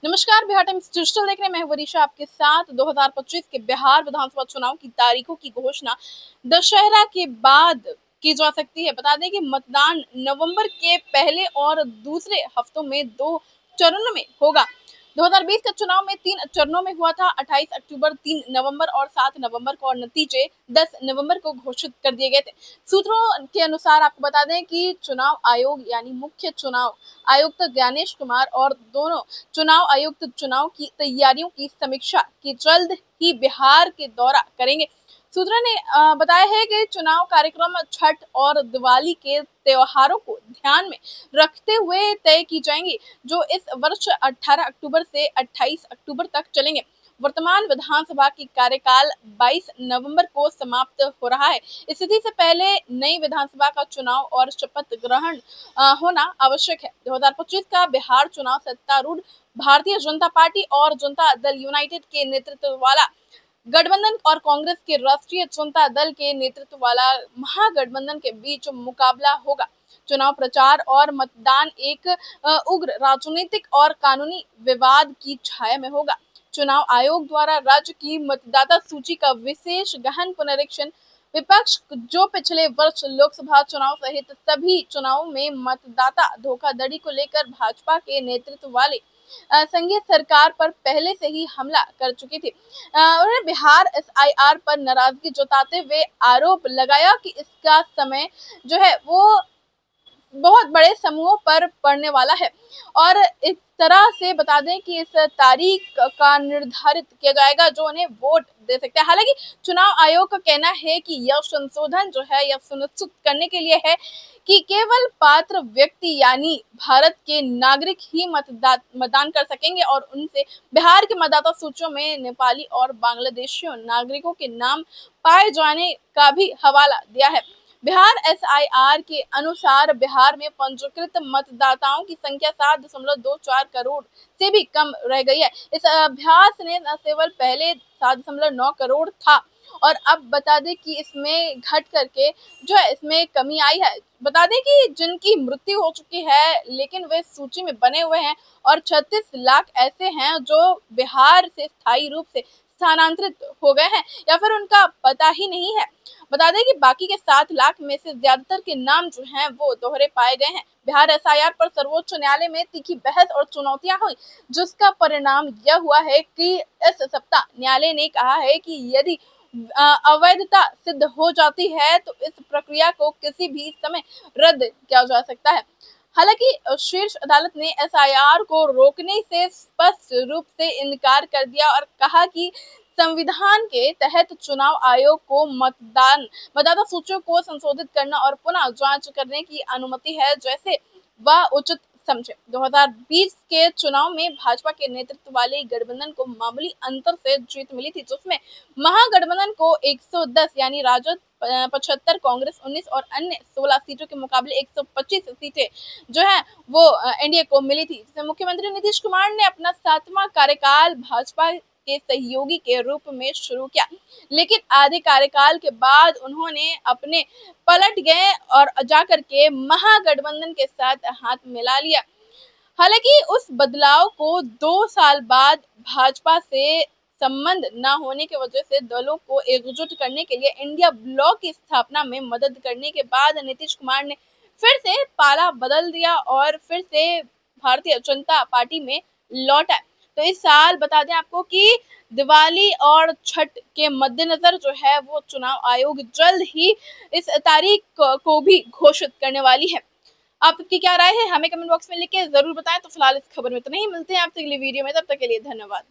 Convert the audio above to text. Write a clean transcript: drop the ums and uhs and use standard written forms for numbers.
नमस्कार, Bihar times digital देख रहे हैं। मैं हूं वरीशा आपके साथ। 2025 के बिहार विधानसभा चुनाव की तारीखों की घोषणा दशहरा के बाद की जा सकती है। बता दें कि मतदान नवंबर के पहले और दूसरे हफ्तों में 2 चरणों में होगा। 2020 के चुनाव में 3 चरणों में हुआ था। 28 अक्टूबर, 3 नवंबर और 7 नवंबर को, और नतीजे 10 नवंबर को घोषित कर दिए गए थे। सूत्रों के अनुसार आपको बता दें कि चुनाव आयोग यानी मुख्य चुनाव आयुक्त ज्ञानेश कुमार और दोनों चुनाव आयुक्त चुनाव की तैयारियों की समीक्षा की जल्द ही बिहार के दौरा करेंगे। सूत्रों ने बताया है कि चुनाव कार्यक्रम छठ और दिवाली के त्योहारों को ध्यान में रखते हुए तय की जाएंगी, जो इस वर्ष 18 अक्टूबर से 28 अक्टूबर तक चलेंगे। वर्तमान विधानसभा की कार्यकाल 22 नवंबर को समाप्त हो रहा है। स्थिति से पहले नई विधानसभा का चुनाव और शपथ ग्रहण होना आवश्यक है। 2025 का बिहार चुनाव सत्तारूढ़ भारतीय जनता पार्टी और जनता दल यूनाइटेड के नेतृत्व वाला गठबंधन और कांग्रेस के राष्ट्रीय जनता दल के नेतृत्व वाला महागठबंधन के बीच मुकाबला होगा। चुनाव प्रचार और मतदान एक उग्र राजनीतिक और कानूनी विवाद की छाया में होगा। चुनाव आयोग द्वारा राज्य की मतदाता सूची का विशेष गहन पुनरीक्षण। विपक्ष जो पिछले वर्ष लोकसभा चुनाव सहित सभी चुनावों में मतदाता धोखाधड़ी को लेकर भाजपा के नेतृत्व वाले संघीय सरकार पर पहले से ही हमला कर चुकी थी। उन्होंने बिहार एसआईआर पर नाराजगी जताते हुए आरोप लगाया कि इसका समय जो है वो बहुत बड़े समूहों पर पड़ने वाला है, और इस तरह से बता दें कि इस तारीख का निर्धारित किया जाएगा जो उन्हें वोट दे सकते हैं। हालांकि चुनाव आयोग का कहना है कि यह संशोधन जो है यह सुनिश्चित करने के लिए है कि केवल पात्र व्यक्ति यानी भारत के नागरिक ही मतदान कर सकेंगे, और उनसे बिहार के मतदाता सूचियों में नेपाली और बांग्लादेशी नागरिकों के नाम पाए जाने का भी हवाला दिया है। बिहार एसआईआर के अनुसार बिहार में पंजीकृत मतदाताओं की संख्या 7.24 करोड़ से भी कम रह गई है। इस अभ्यास ने न केवल पहले 7.9 करोड़ था, और अब बता दें कि इसमें घट करके जो है इसमें कमी आई है। बता दें कि जिनकी मृत्यु हो चुकी है लेकिन वे सूची में बने हुए हैं, और 36 लाख ऐसे हैं जो बिहार से स्थायी रूप से स्थानांतरित हो गए हैं या फिर उनका पता ही नहीं है। बता दें कि बाकी के 7 लाख में से ज्यादातर के नाम जो हैं वो दोहरे पाए गए हैं। बिहार एसआईआर पर सर्वोच्च न्यायालय में तीखी बहस और चुनौतियां हुई, जिसका परिणाम यह हुआ है कि इस सप्ताह न्यायालय ने कहा है कि यदि अवैधता सिद्ध हो जाती है तो इस प्रक्रिया को किसी भी समय रद्द किया जा सकता है। हालांकि शीर्ष अदालत ने एसआईआर को रोकने से स्पष्ट रूप से इनकार कर दिया और कहा कि संविधान के तहत चुनाव आयोग को मतदाता सूचियों को संशोधित करना और पुनः जांच करने की अनुमति है, जैसे वह उचित समझे। 2020 के चुनाव में भाजपा के नेतृत्व वाले गठबंधन को मामूली अंतर से जीत मिली थी, जिसमें महागठबंधन को 110 यानी राजद 75, कांग्रेस 19 और अन्य 16 सीटों के मुकाबले 125 सीटें जो है वो एनडीए को मिली थी, जिसमें मुख्यमंत्री नीतीश कुमार ने अपना 7वां कार्यकाल भाजपा के सहयोगी के रूप में शुरू किया, लेकिन आधे कार्यकाल के बाद उन्होंने अपने पलट गए और जाकर के महागठबंधन के साथ हाथ मिला लिया। हालांकि उस बदलाव को 2 साल बाद भाजपा से संबंध न होने की वजह से दलों को एकजुट करने के लिए इंडिया ब्लॉक की स्थापना में मदद करने के बाद नीतीश कुमार ने फिर से पाला बदल दिया और फिर से भारतीय जनता पार्टी में लौटा। तो इस साल बता दें आपको कि दिवाली और छठ के मद्देनजर जो है वो चुनाव आयोग जल्द ही इस तारीख को भी घोषित करने वाली है। आपकी क्या राय है हमें कमेंट बॉक्स में लिख के जरूर बताएं। तो फिलहाल इस खबर में तो नहीं, मिलते हैं आपसे अगली वीडियो में, तब तक के लिए धन्यवाद।